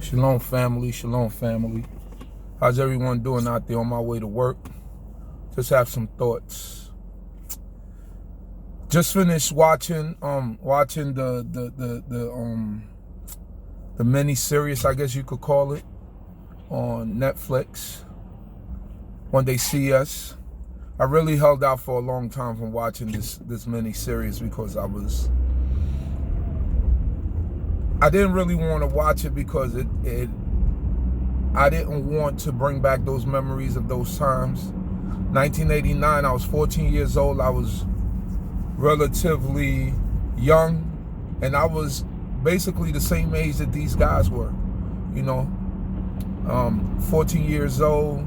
Shalom family, shalom family. How's everyone doing out there on my way to work? Just have some thoughts. Just finished watching the mini series, I guess you could call it, on Netflix. When They See Us. I really held out for a long time from watching this mini series because I didn't really want to watch it because I didn't want to bring back those memories of those times. 1989, I was 14 years old. I was relatively young, and I was basically the same age that these guys were, 14 years old,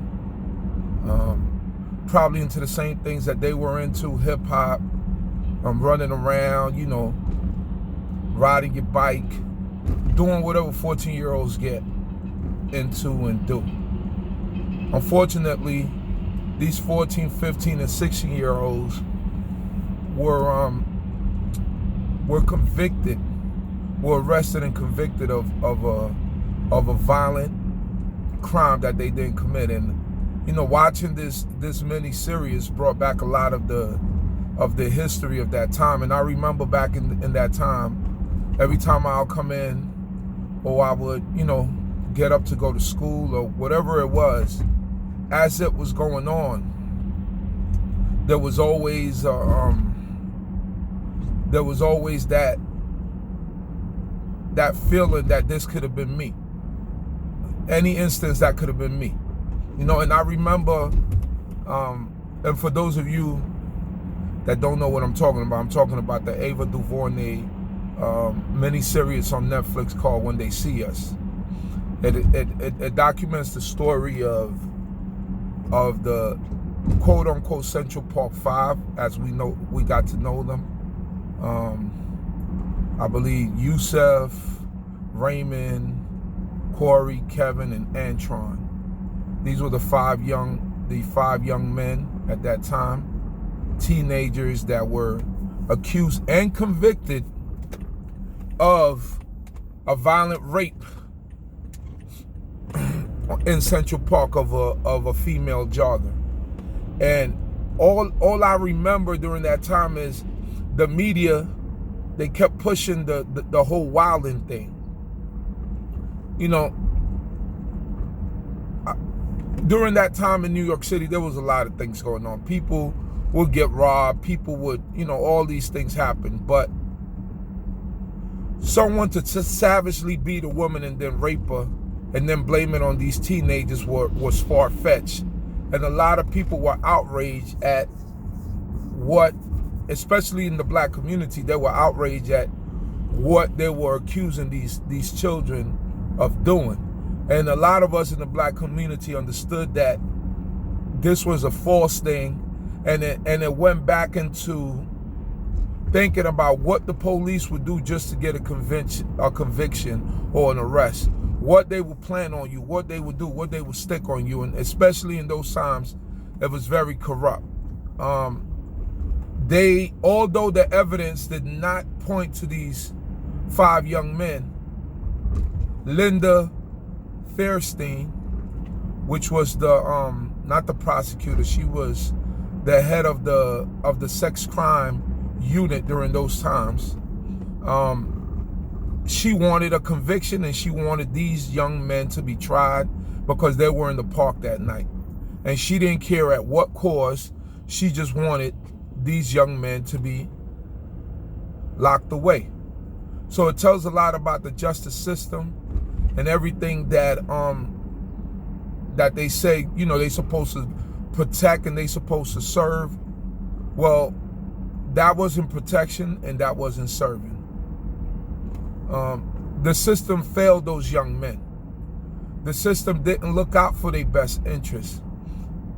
probably into the same things that they were into, hip-hop, running around, riding your bike, doing whatever 14-year-olds get into and do. Unfortunately, these 14, 15, and 16-year-olds were convicted, were arrested and convicted of a violent crime that they didn't commit. And watching this mini series brought back a lot of the history of that time. And I remember back in that time, every time I'll come in, or I would, get up to go to school or whatever it was, as it was going on, there was always that feeling that this could have been me. Any instance that could have been me. And I remember, and for those of you that don't know what I'm talking about the Ava DuVernay mini-series on Netflix called When They See Us. It documents the story of the quote-unquote Central Park Five, as we got to know them. I believe Yusef, Raymond, Corey, Kevin, and Antron. These were the five young men at that time, teenagers that were accused and convicted of a violent rape in Central Park of a female jogger. And all I remember during that time is the media, they kept pushing the whole wilding thing. During that time in New York City, there was a lot of things going on. People would get robbed. People would, all these things happen. But someone to savagely beat a woman and then rape her and then blame it on these teenagers was far-fetched. And a lot of people were outraged at what, especially in the black community, they were outraged at what they were accusing these children of doing. And a lot of us in the black community understood that this was a false thing, and it went back into thinking about what the police would do just to get a conviction or an arrest, what they would plan on you, what they would do, what they would stick on you. And especially in those times, it was very corrupt. Although the evidence did not point to these five young men, Linda Fairstein, which was not the prosecutor, she was the head of the sex crime unit during those times. She wanted a conviction, and she wanted these young men to be tried because they were in the park that night. And she didn't care at what cause. She just wanted these young men to be locked away. So it tells a lot about the justice system and everything that they say, they supposed to protect and they supposed to serve. Well, that wasn't protection and that wasn't serving. The system failed those young men. The system didn't look out for their best interests.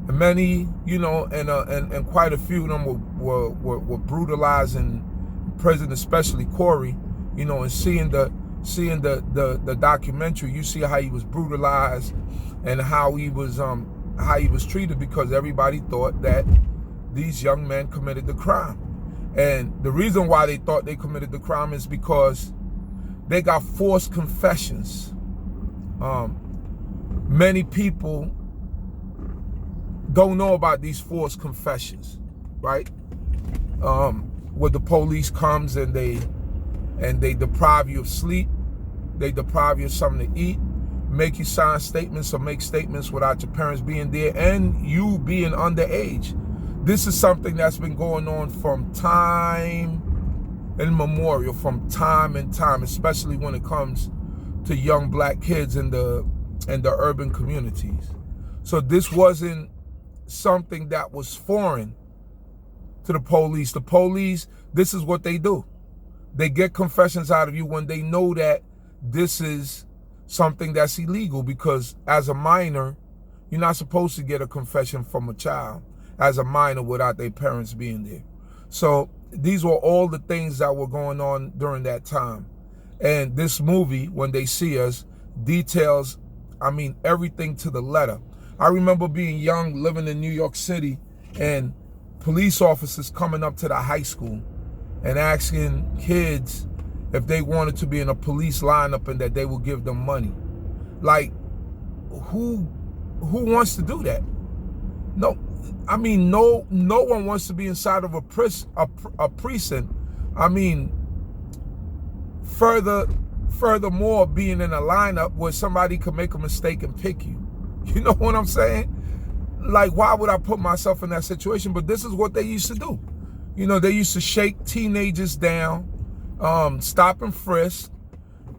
And many, and quite a few of them were brutalized in prison, especially Corey, and seeing the documentary, you see how he was brutalized and how he was treated, because everybody thought that these young men committed the crime. And the reason why they thought they committed the crime is because they got forced confessions Many people don't know about these forced confessions, right? Where the police comes and they deprive you of sleep, they deprive you of something to eat, make you sign statements or make statements without your parents being there and you being underage. This is something that's been going on from time immemorial, from time and time, especially when it comes to young black kids in the urban communities. So this wasn't something that was foreign to the police. The police, this is what they do. They get confessions out of you when they know that this is something that's illegal, because as a minor, you're not supposed to get a confession from a child as a minor without their parents being there. So these were all the things that were going on during that time. And this movie, When They See Us, details, everything to the letter. I remember being young, living in New York City, and police officers coming up to the high school and asking kids if they wanted to be in a police lineup and that they would give them money. Like, who wants to do that? No one wants to be inside of a precinct. Furthermore, being in a lineup where somebody could make a mistake and pick you. You know what I'm saying? Like, why would I put myself in that situation? But this is what they used to do. They used to shake teenagers down, stop and frisk,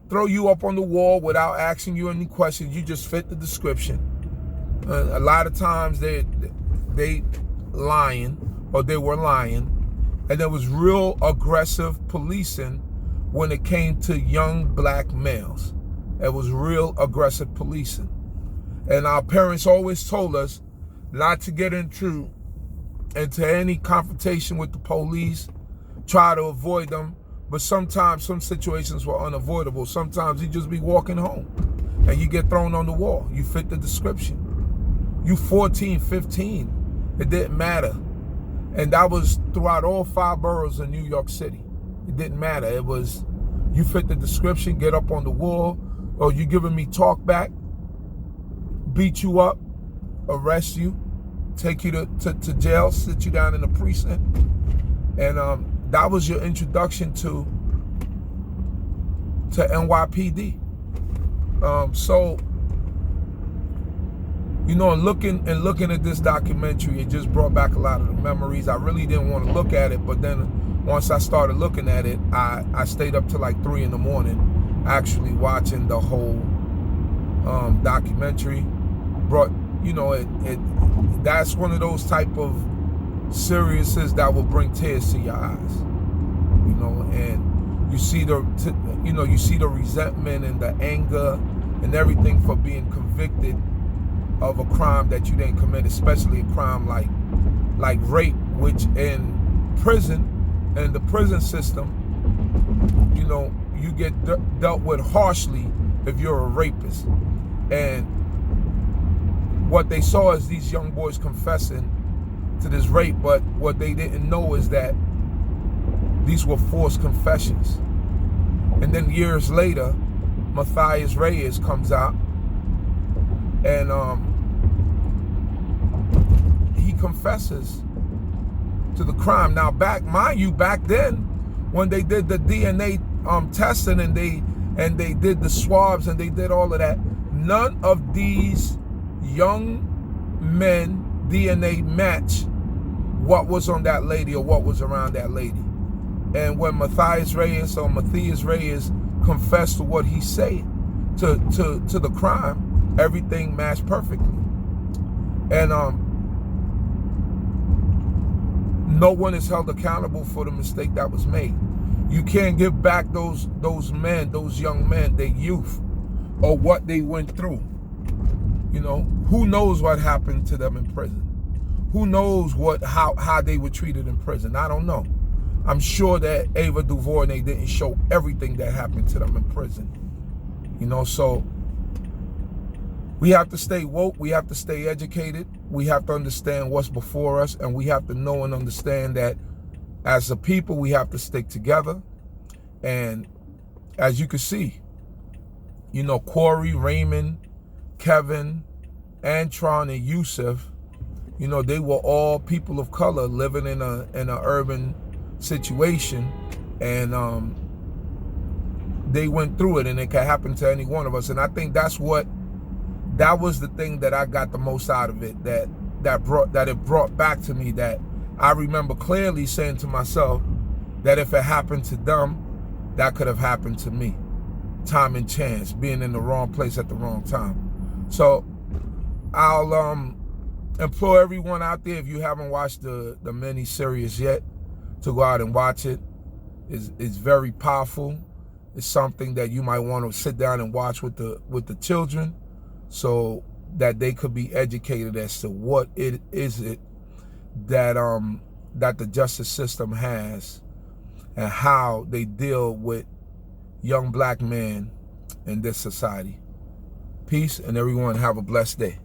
throw you up on the wall without asking you any questions. You just fit the description. A lot of times they lying, or they were lying. And there was real aggressive policing when it came to young black males. It was real aggressive policing. And our parents always told us not to get into any confrontation with the police, try to avoid them. But sometimes some situations were unavoidable. Sometimes you just be walking home and you get thrown on the wall. You fit the description. You 14, 15, it didn't matter. And that was throughout all 5 boroughs in New York City. It didn't matter. It was, you fit the description, get up on the wall, or you giving me talk back, beat you up, arrest you, take you to jail, sit you down in the precinct. And that was your introduction to NYPD. So, looking at this documentary, it just brought back a lot of the memories. I really didn't want to look at it, but then once I started looking at it, I stayed up till like 3 a.m. actually watching the whole documentary. That's one of those type of seriouses that will bring tears to your eyes. And you see the resentment and the anger and everything for being convicted of a crime that you didn't commit, especially a crime like rape, which in prison and the prison system, you get dealt with harshly if you're a rapist. And what they saw is these young boys confessing to this rape, but what they didn't know is that these were forced confessions. And then years later, Matthias Reyes comes out and he confesses to the crime. Now, back then, when they did the DNA testing and they did the swabs and they did all of that, none of these young men DNA match what was on that lady or what was around that lady. And when Matthias Reyes confessed to what he said to the crime, everything matched perfectly. And no one is held accountable for the mistake that was made. You can't give back those young men, their youth, or what they went through. Who knows what happened to them in prison? Who knows how they were treated in prison? I don't know. I'm sure that Ava DuVernay didn't show everything that happened to them in prison. So we have to stay woke, we have to stay educated, we have to understand what's before us, and we have to know and understand that as a people, we have to stick together. And as you can see, You know, Corey, Raymond, Kevin, Antron, and Yusuf, you know, they were all people of color living in a urban situation, and they went through it, and it could happen to any one of us. And I think that was the thing that I got the most out of it, that it brought back to me, that I remember clearly saying to myself that if it happened to them, that could have happened to me. Time and chance, being in the wrong place at the wrong time. So I'll implore everyone out there, if you haven't watched the mini-series yet, to go out and watch it. It's very powerful. It's something that you might want to sit down and watch with the children, so that they could be educated as to what it is that the justice system has, and how they deal with young black men in this society. Peace, and everyone have a blessed day.